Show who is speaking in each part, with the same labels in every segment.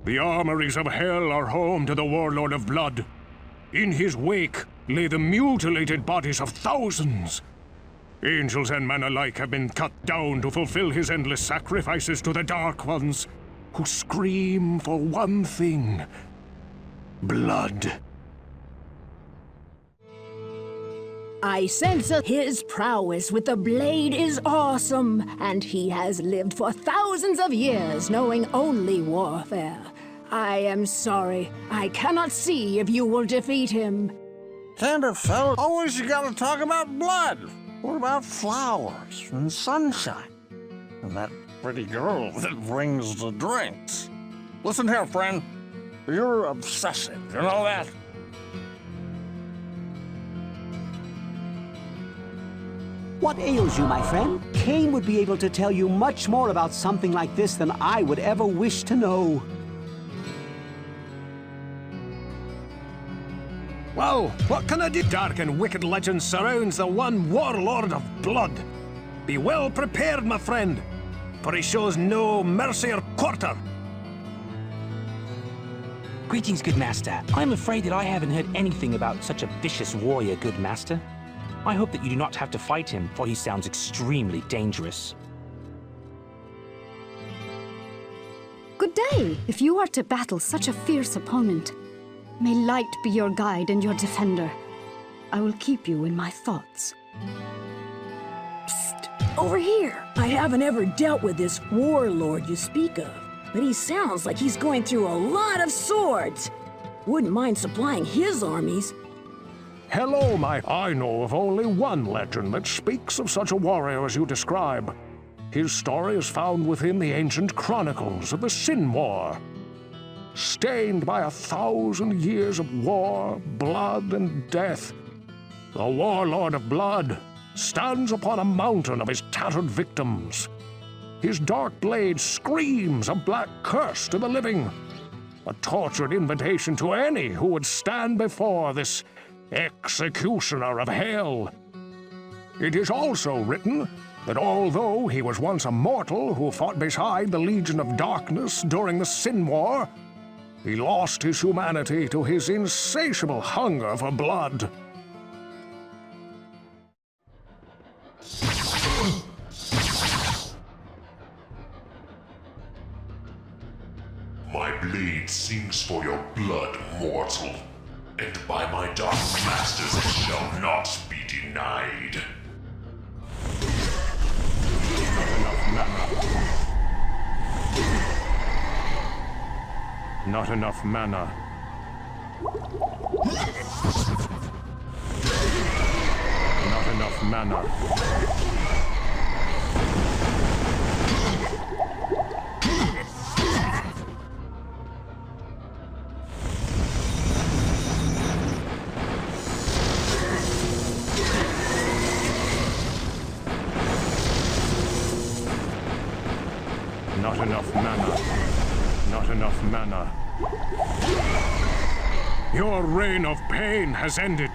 Speaker 1: The armories of hell are home to the Warlord of Blood. In his wake lay the mutilated bodies of thousands. Angels and men alike have been cut down to fulfill his endless sacrifices to the Dark Ones, who scream for one thing: blood.
Speaker 2: I sense his prowess with the blade is awesome, and he has lived for thousands of years knowing only warfare. I am sorry. I cannot see if you will defeat him.
Speaker 3: Tenderfell, always you gotta talk about blood. What about flowers and sunshine? And that pretty girl that brings the drinks. Listen here, friend. You're obsessive, you know that?
Speaker 4: What ails you, my friend? Cain would be able to tell you much more about something like this than I would ever wish to know.
Speaker 1: Well, what can I do? Dark and wicked legend surrounds the one Warlord of Blood. Be well prepared, my friend, for he shows no mercy or quarter.
Speaker 5: Greetings, good master. I'm afraid that I haven't heard anything about such a vicious warrior, good master. I hope that you do not have to fight him, for he sounds extremely dangerous.
Speaker 6: Good day. If you are to battle such a fierce opponent, may light be your guide and your defender. I will keep you in my thoughts.
Speaker 2: Psst, over here. I haven't ever dealt with this warlord you speak of, but he sounds like he's going through a lot of swords. Wouldn't mind supplying his armies.
Speaker 1: Hello, I know of only one legend that speaks of such a warrior as you describe. His story is found within the ancient chronicles of the Sin War. Stained by 1,000 years of war, blood, and death, the Warlord of Blood stands upon a mountain of his tattered victims. His dark blade screams a black curse to the living, a tortured invitation to any who would stand before this executioner of hell. It is also written that although he was once a mortal who fought beside the Legion of Darkness during the Sin War, he lost his humanity to his insatiable hunger for blood.
Speaker 7: My blade sings for your blood, mortal, and by my dark masters it shall not be denied.
Speaker 1: Not enough mana. Not enough mana. Not enough mana. Not enough mana. Your reign of pain has ended.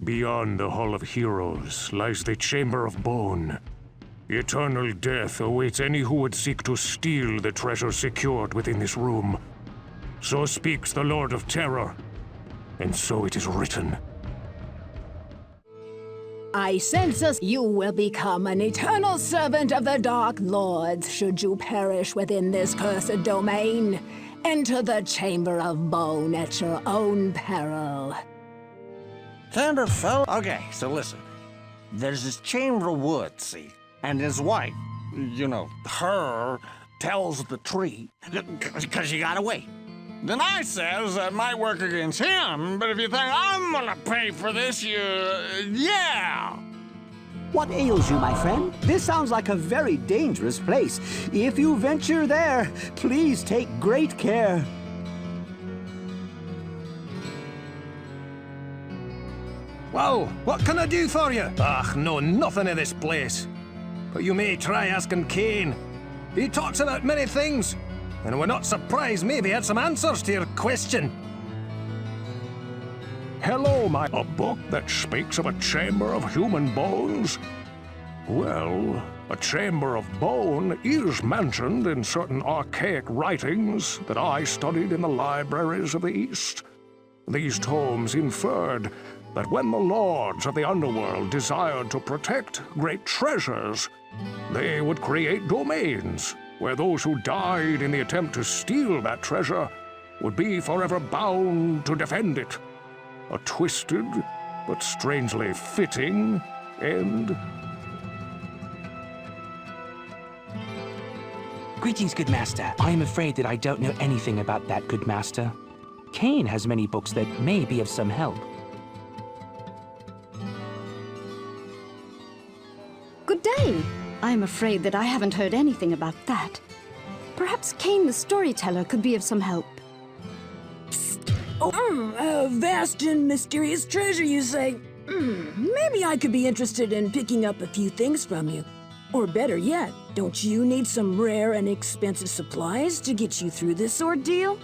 Speaker 1: Beyond the Hall of Heroes lies the Chamber of Bone. Eternal death awaits any who would seek to steal the treasure secured within this room. So speaks the Lord of Terror, and so it is written.
Speaker 2: I sense you will become an eternal servant of the Dark Lords should you perish within this cursed domain. Enter the Chamber of Bone at your own peril.
Speaker 3: Tenderfell? Okay, so listen. There's this Chamber of Wood, see? And his wife, you know, her, tells the tree, because you gotta wait. Then I says that might work against him, but if you think I'm gonna pay for this, yeah.
Speaker 4: What ails you, my friend? This sounds like a very dangerous place. If you venture there, please take great care.
Speaker 8: Well, what can I do for you? Ach, no, nothing of this place. But you may try asking Kane. He talks about many things, and we're not surprised maybe he had some answers to your question.
Speaker 1: Hello, a book that speaks of a chamber of human bones? Well, a chamber of bone is mentioned in certain archaic writings that I studied in the libraries of the East. These tomes inferred that when the lords of the underworld desired to protect great treasures, they would create domains where those who died in the attempt to steal that treasure would be forever bound to defend it. A twisted, but strangely fitting end.
Speaker 5: Greetings, good master. I am afraid that I don't know anything about that, good master. Kane has many books that may be of some help.
Speaker 6: Good day. I am afraid that I haven't heard anything about that. Perhaps Kane the storyteller could be of some help.
Speaker 2: A vast and mysterious treasure, you say? Maybe I could be interested in picking up a few things from you. Or better yet, don't you need some rare and expensive supplies to get you through this ordeal?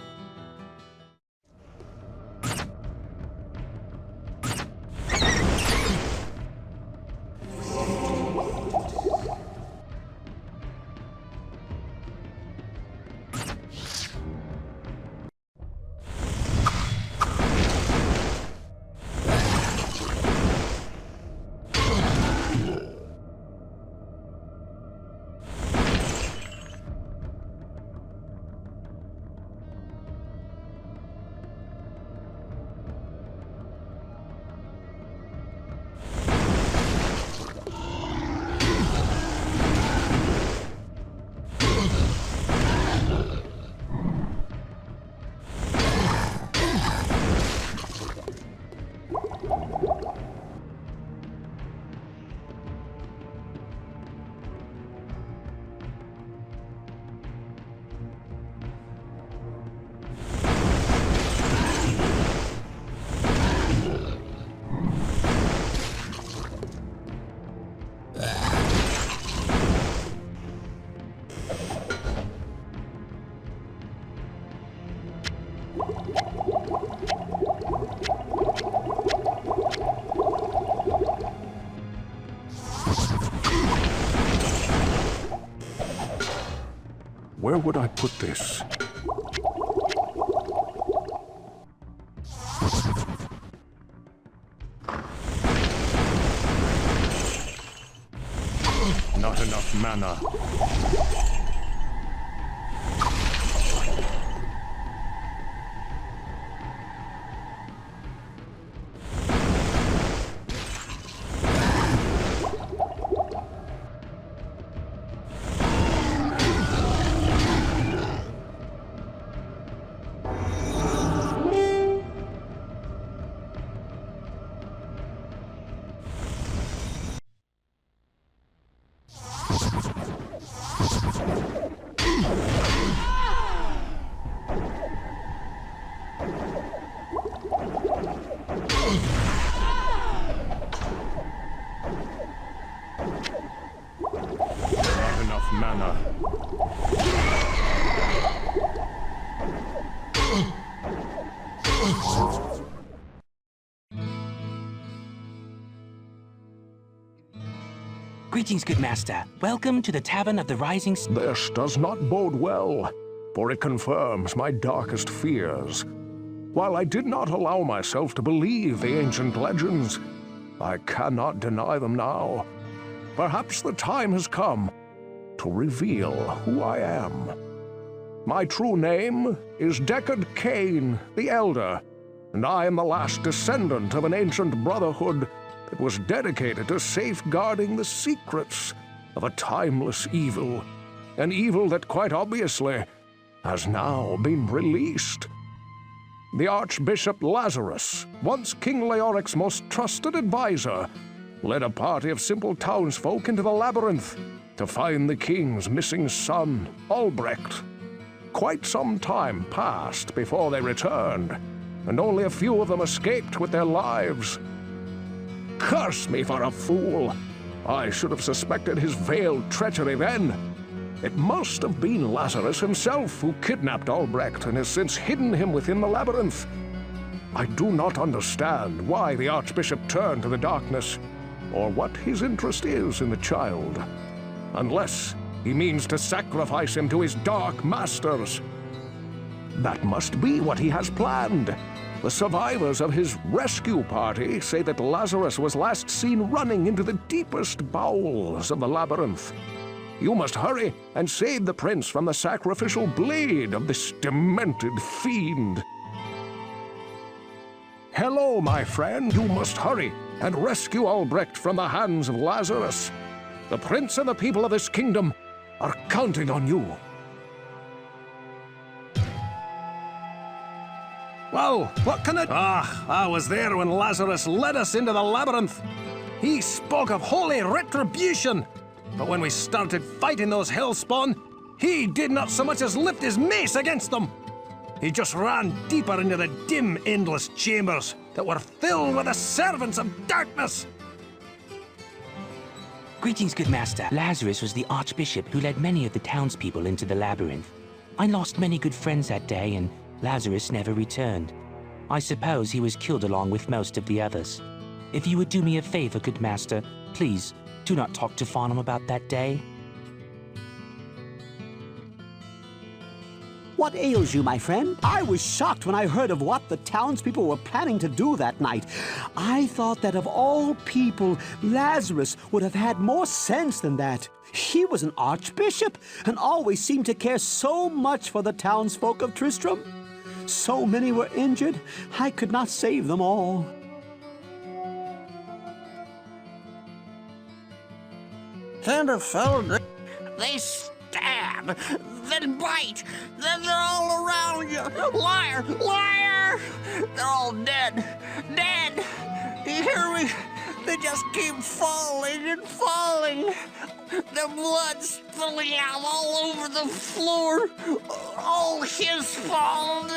Speaker 1: Where would I put this? Not enough mana. Not enough mana.
Speaker 5: Greetings, good master. Welcome to the Tavern of the Rising Sun.
Speaker 1: This does not bode well, for it confirms my darkest fears. While I did not allow myself to believe the ancient legends, I cannot deny them now. Perhaps the time has come to reveal who I am. My true name is Deckard Cain the Elder, and I am the last descendant of an ancient brotherhood that was dedicated to safeguarding the secrets of a timeless evil, an evil that quite obviously has now been released. The Archbishop Lazarus, once King Leoric's most trusted advisor, led a party of simple townsfolk into the labyrinth to find the king's missing son, Albrecht. Quite some time passed before they returned, and only a few of them escaped with their lives. Curse me for a fool! I should have suspected his veiled treachery then. It must have been Lazarus himself who kidnapped Albrecht and has since hidden him within the labyrinth. I do not understand why the Archbishop turned to the darkness, or what his interest is in the child, unless he means to sacrifice him to his dark masters. That must be what he has planned. The survivors of his rescue party say that Lazarus was last seen running into the deepest bowels of the labyrinth. You must hurry and save the prince from the sacrificial blade of this demented fiend. Hello, my friend. You must hurry and rescue Albrecht from the hands of Lazarus. The prince and the people of this kingdom are counting on you.
Speaker 8: Well, what can I was there when Lazarus led us into the labyrinth. He spoke of holy retribution. But when we started fighting those hellspawn, he did not so much as lift his mace against them. He just ran deeper into the dim, endless chambers that were filled with the servants of darkness.
Speaker 5: Greetings, good master. Lazarus was the archbishop who led many of the townspeople into the labyrinth. I lost many good friends that day, and Lazarus never returned. I suppose he was killed along with most of the others. If you would do me a favor, good master, please do not talk to Farnham about that day.
Speaker 4: What ails you, my friend? I was shocked when I heard of what the townspeople were planning to do that night. I thought that of all people, Lazarus would have had more sense than that. He was an archbishop and always seemed to care so much for the townsfolk of Tristram. So many were injured, I could not save them all.
Speaker 3: Tender fellow, they stab, then bite, then they're all around you. Liar, liar! They're all dead, dead. You hear me? They just keep falling and falling. Their blood spilling out all over the floor. All his fault.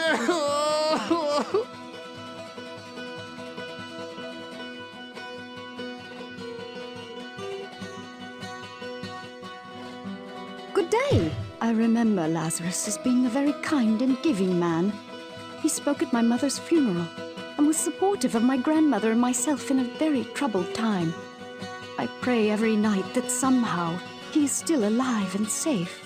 Speaker 6: Good day. I remember Lazarus as being a very kind and giving man. He spoke at my mother's funeral and was supportive of my grandmother and myself in a very troubled time. I pray every night that somehow he is still alive and safe.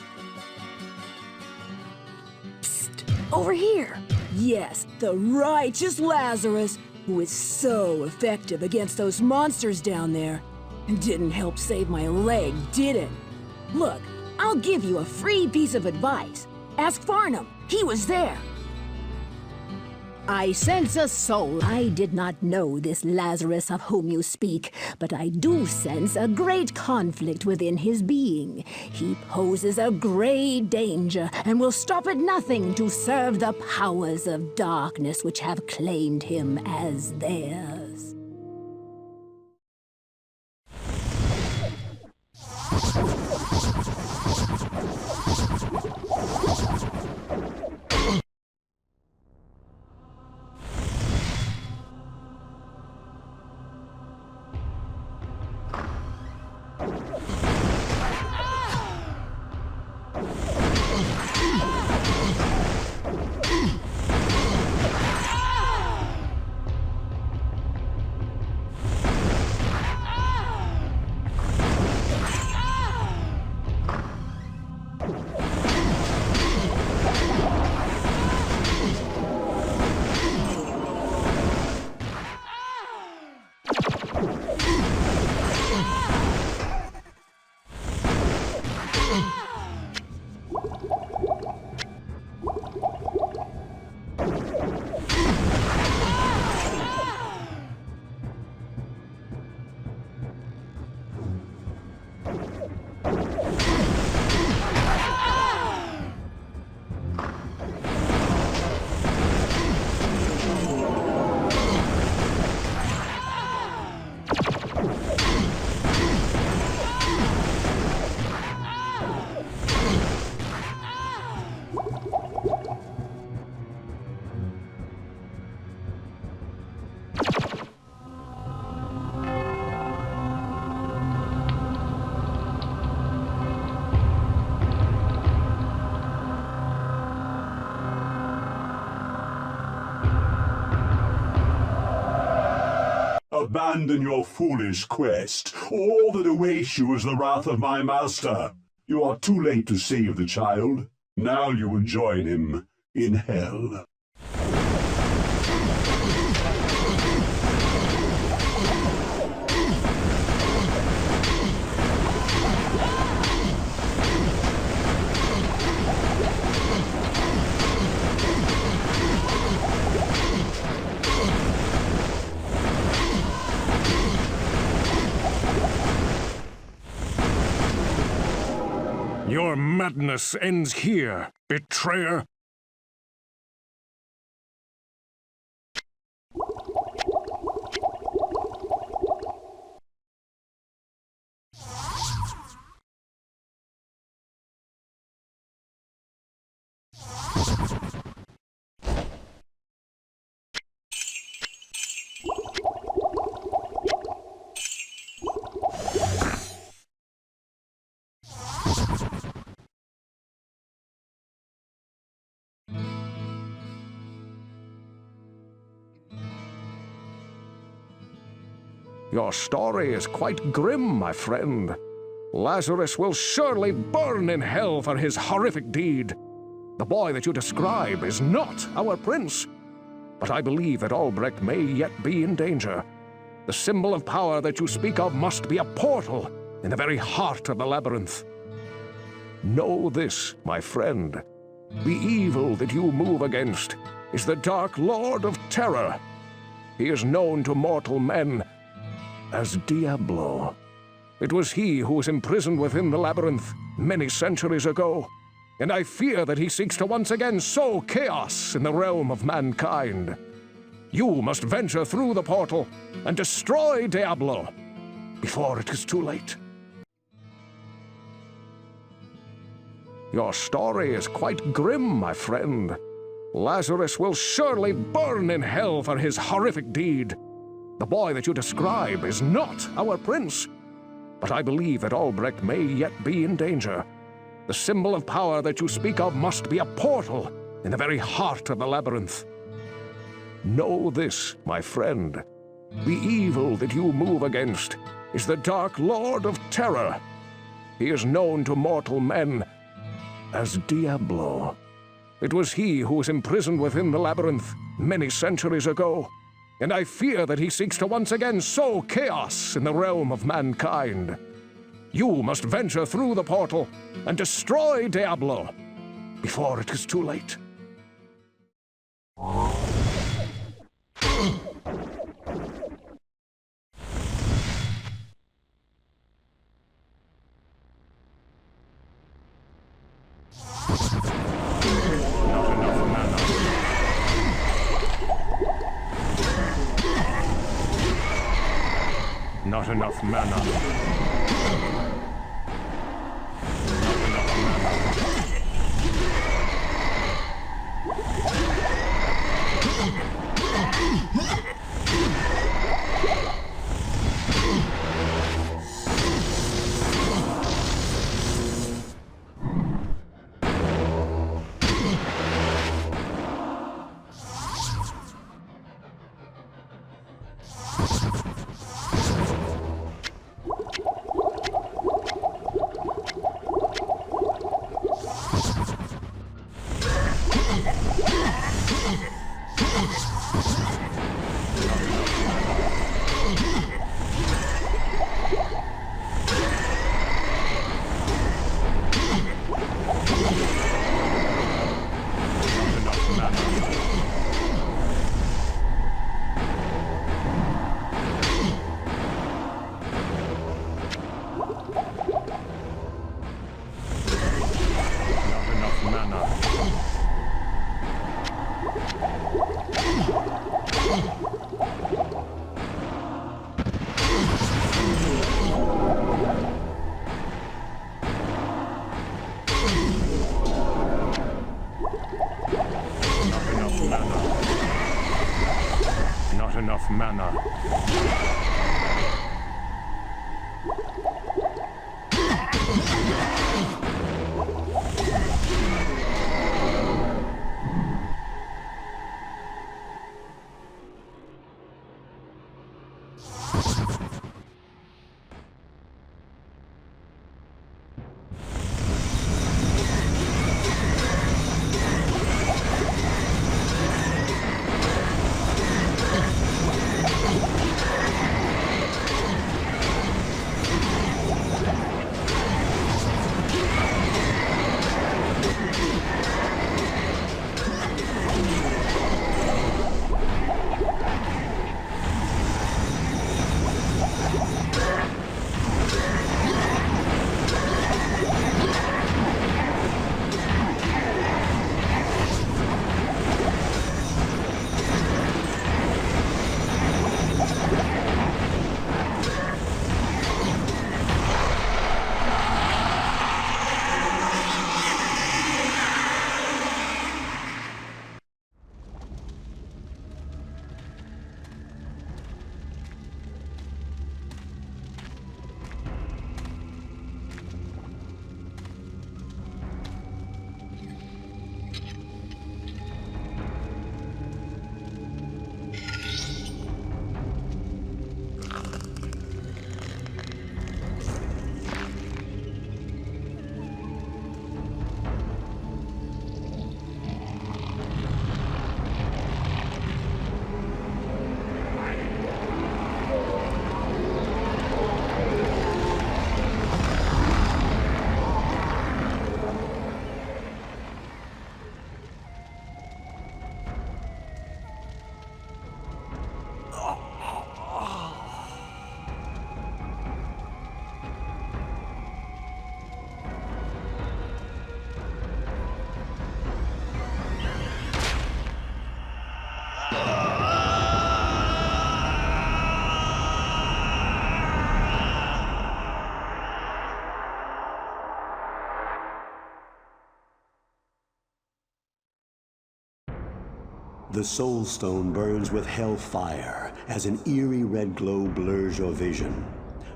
Speaker 2: Psst, over here. Yes, the righteous Lazarus, who is so effective against those monsters down there. Didn't help save my leg, did it? Look, I'll give you a free piece of advice. Ask Farnham. He was there. I sense a soul. I did not know this Lazarus of whom you speak, but I do sense a great conflict within his being. He poses a great danger and will stop at nothing to serve the powers of darkness which have claimed him as theirs.
Speaker 9: abandon your foolish quest. All that awaits you is the wrath of my master. You are too late to save the child. Now you will join him in hell.
Speaker 1: Your madness ends here, betrayer. Your story is quite grim, my friend. Lazarus will surely burn in hell for his horrific deed. The boy that you describe is not our prince. But I believe that Albrecht may yet be in danger. The symbol of power that you speak of must be a portal in the very heart of the labyrinth. Know this, my friend. The evil that you move against is the Dark Lord of Terror. He is known to mortal men as Diablo. It was he who was imprisoned within the labyrinth many centuries ago, and I fear that he seeks to once again sow chaos in the realm of mankind. You must venture through the portal and destroy Diablo before it is too late. Your story is quite grim, my friend. Lazarus will surely burn in hell for his horrific deed. The boy that you describe is not our prince. But I believe that Albrecht may yet be in danger. The symbol of power that you speak of must be a portal in the very heart of the labyrinth. Know this, my friend. The evil that you move against is the Dark Lord of Terror. He is known to mortal men as Diablo. It was he who was imprisoned within the labyrinth many centuries ago, and I fear that he seeks to once again sow chaos in the realm of mankind. You must venture through the portal and destroy Diablo before it is too late. Not enough mana.
Speaker 4: The Soul Stone burns with hellfire as an eerie red glow blurs your vision.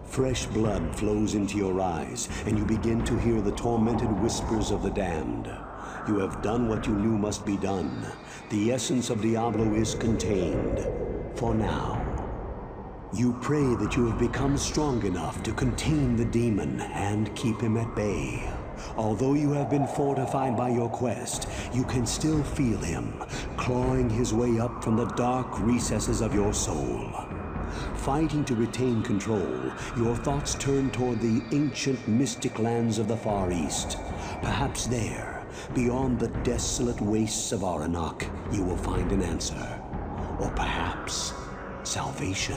Speaker 4: Fresh blood flows into your eyes, and you begin to hear the tormented whispers of the damned. You have done what you knew must be done. The essence of Diablo is contained. For now. You pray that you have become strong enough to contain the demon and keep him at bay. Although you have been fortified by your quest, you can still feel him, clawing his way up from the dark recesses of your soul. Fighting to retain control, your thoughts turn toward the ancient mystic lands of the Far East. Perhaps there, beyond the desolate wastes of Aranok, you will find an answer. Or perhaps salvation.